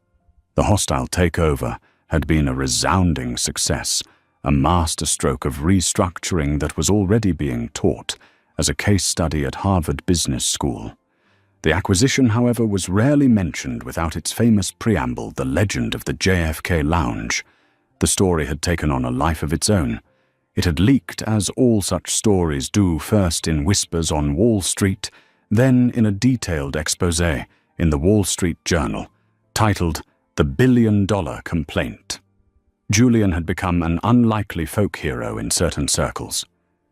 The hostile takeover had been a resounding success, a masterstroke of restructuring that was already being taught as a case study at Harvard Business School. The acquisition, however, was rarely mentioned without its famous preamble, the legend of the JFK Lounge. The story had taken on a life of its own. It had leaked, as all such stories do, first in whispers on Wall Street, then in a detailed exposé in the Wall Street Journal, titled The $1 Billion Complaint. Julian had become an unlikely folk hero in certain circles.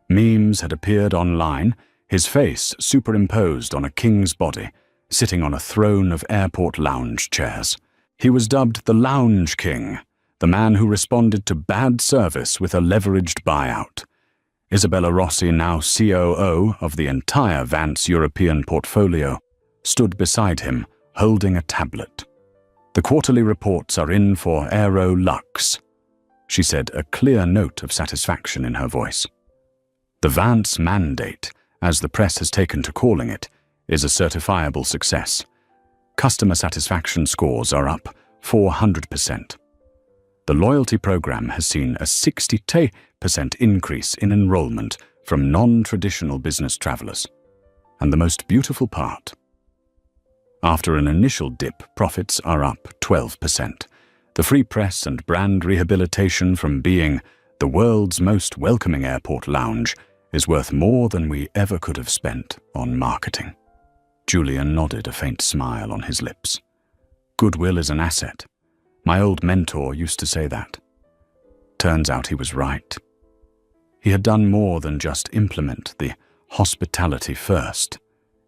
Memes had appeared online, his face superimposed on a king's body, sitting on a throne of airport lounge chairs. He was dubbed the Lounge King, the man who responded to bad service with a leveraged buyout. Isabella Rossi, now COO of the entire Vance European portfolio, stood beside him, holding a tablet. "The quarterly reports are in for Aero Lux," she said, a clear note of satisfaction in her voice. The Vance mandate, as the press has taken to calling it, is a certifiable success. Customer satisfaction scores are up 400%. The loyalty program has seen a 60% increase in enrollment from non-traditional business travelers. And the most beautiful part: after an initial dip, profits are up 12%. The free press and brand rehabilitation from being the world's most welcoming airport lounge is worth more than we ever could have spent on marketing. Julian nodded, a faint smile on his lips. Goodwill is an asset. My old mentor used to say that. Turns out he was right. He had done more than just implement the Hospitality First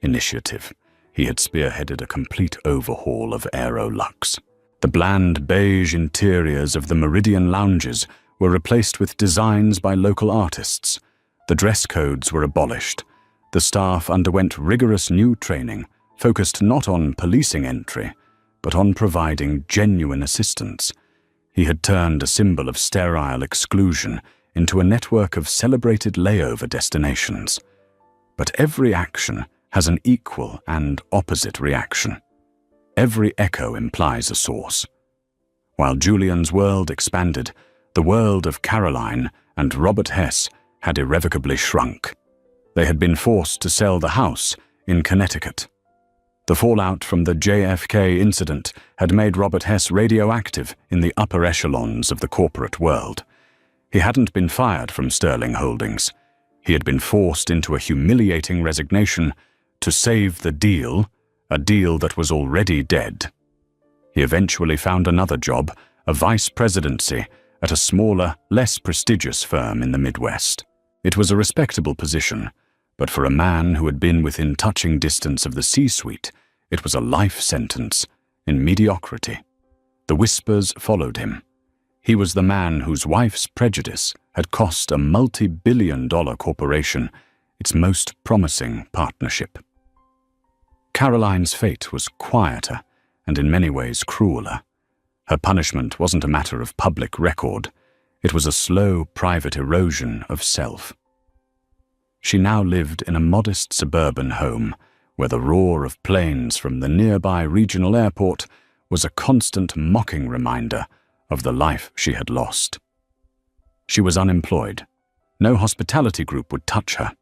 initiative. He had spearheaded a complete overhaul of Aero Lux. The bland beige interiors of the Meridian lounges were replaced with designs by local artists. The dress codes were abolished. The staff underwent rigorous new training, focused not on policing entry, but on providing genuine assistance. He had turned a symbol of sterile exclusion into a network of celebrated layover destinations. But every action has an equal and opposite reaction. Every echo implies a source. While Julian's world expanded, the world of Caroline and Robert Hess had irrevocably shrunk. They had been forced to sell the house in Connecticut. The fallout from the JFK incident had made Robert Hess radioactive in the upper echelons of the corporate world. He hadn't been fired from Sterling Holdings. He had been forced into a humiliating resignation to save the deal, a deal that was already dead. He eventually found another job, a vice presidency, at a smaller, less prestigious firm in the Midwest. It was a respectable position, but for a man who had been within touching distance of the C-suite, it was a life sentence in mediocrity. The whispers followed him. He was the man whose wife's prejudice had cost a multi-billion-dollar corporation its most promising partnership. Caroline's fate was quieter and in many ways crueler. Her punishment wasn't a matter of public record. It was a slow, private erosion of self. She now lived in a modest suburban home where the roar of planes from the nearby regional airport was a constant mocking reminder of the life she had lost. She was unemployed. No hospitality group would touch her.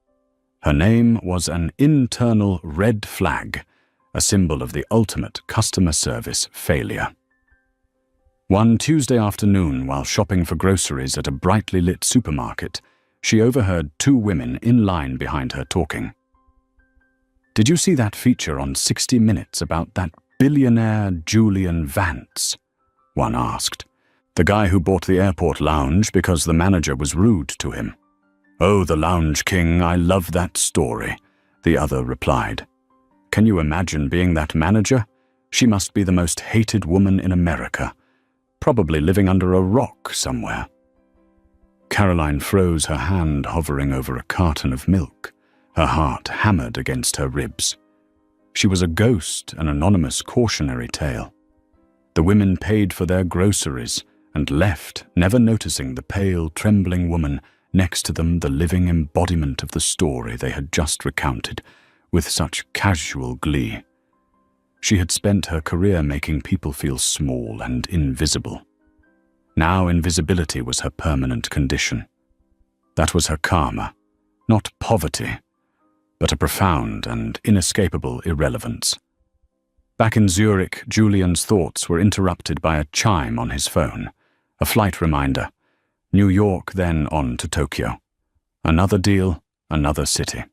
Her name was an internal red flag, a symbol of the ultimate customer service failure. One Tuesday afternoon, while shopping for groceries at a brightly lit supermarket, she overheard two women in line behind her talking. "Did you see that feature on 60 Minutes about that billionaire Julian Vance?" one asked. "The guy who bought the airport lounge because the manager was rude to him." "Oh, the Lounge King, I love that story," the other replied. Can you imagine being that manager? She must be the most hated woman in America, probably living under a rock somewhere. Caroline froze her hand hovering over a carton of milk, her heart hammered against her ribs. She was a ghost, an anonymous cautionary tale. The women paid for their groceries and left, never noticing the pale, trembling woman next to them, the living embodiment of the story they had just recounted with such casual glee. She had spent her career making people feel small and invisible. Now invisibility was her permanent condition. That was her karma, not poverty, but a profound and inescapable irrelevance. Back in Zurich, Julian's thoughts were interrupted by a chime on his phone, a flight reminder. New York, then on to Tokyo. Another deal, another city.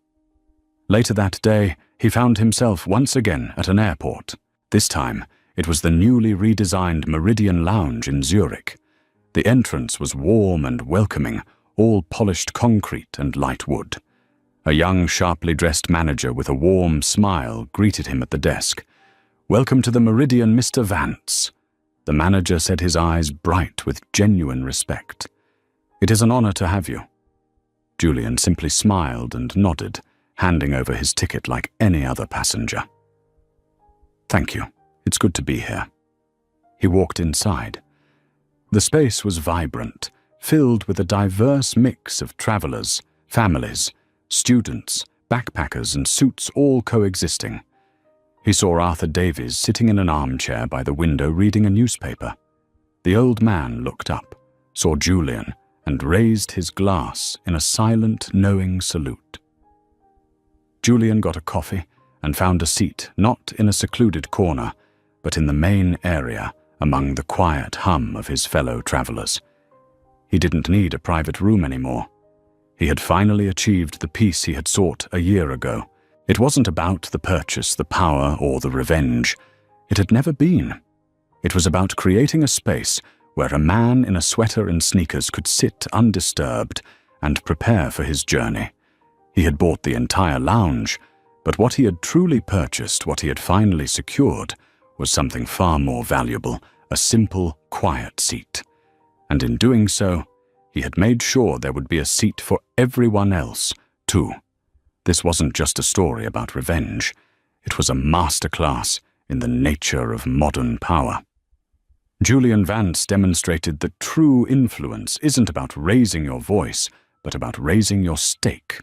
Later that day, he found himself once again at an airport. This time, it was the newly redesigned Meridian Lounge in Zurich. The entrance was warm and welcoming, all polished concrete and light wood. A young, sharply dressed manager with a warm smile greeted him at the desk. "Welcome to the Meridian, Mr. Vance." The manager said, his eyes bright with genuine respect. "It is an honor to have you." Julian simply smiled and nodded, handing over his ticket like any other passenger. "Thank you. It's good to be here." He walked inside. The space was vibrant, filled with a diverse mix of travelers, families, students, backpackers, and suits all coexisting. He saw Arthur Davies sitting in an armchair by the window reading a newspaper. The old man looked up, saw Julian, and raised his glass in a silent, knowing salute. Julian got a coffee and found a seat not in a secluded corner, but in the main area among the quiet hum of his fellow travelers. He didn't need a private room anymore. He had finally achieved the peace he had sought a year ago. It wasn't about the purchase, the power, or the revenge. It had never been. It was about creating a space where a man in a sweater and sneakers could sit undisturbed and prepare for his journey. He had bought the entire lounge, but what he had truly purchased, what he had finally secured, was something far more valuable, a simple, quiet seat. And in doing so, he had made sure there would be a seat for everyone else, too. This wasn't just a story about revenge. It was a masterclass in the nature of modern power. Julian Vance demonstrated that true influence isn't about raising your voice, but about raising your stake.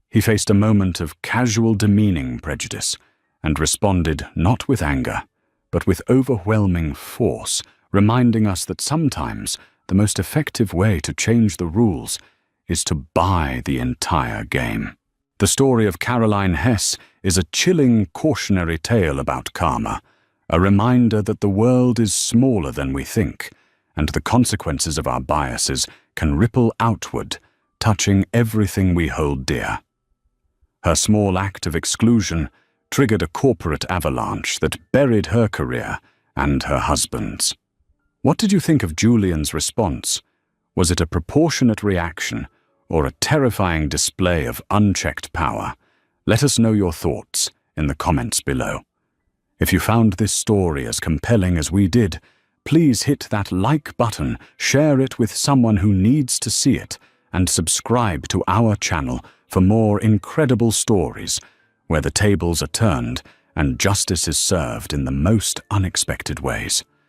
He faced a moment of casual demeaning prejudice and responded not with anger, but with overwhelming force, reminding us that sometimes the most effective way to change the rules is to buy the entire game. The story of Caroline Hess is a chilling cautionary tale about karma, a reminder that the world is smaller than we think, and the consequences of our biases can ripple outward, touching everything we hold dear. Her small act of exclusion triggered a corporate avalanche that buried her career and her husband's. What did you think of Julian's response? Was it a proportionate reaction or a terrifying display of unchecked power? Let us know your thoughts in the comments below. If you found this story as compelling as we did, please hit that like button, share it with someone who needs to see it, and subscribe to our channel for more incredible stories where the tables are turned and justice is served in the most unexpected ways.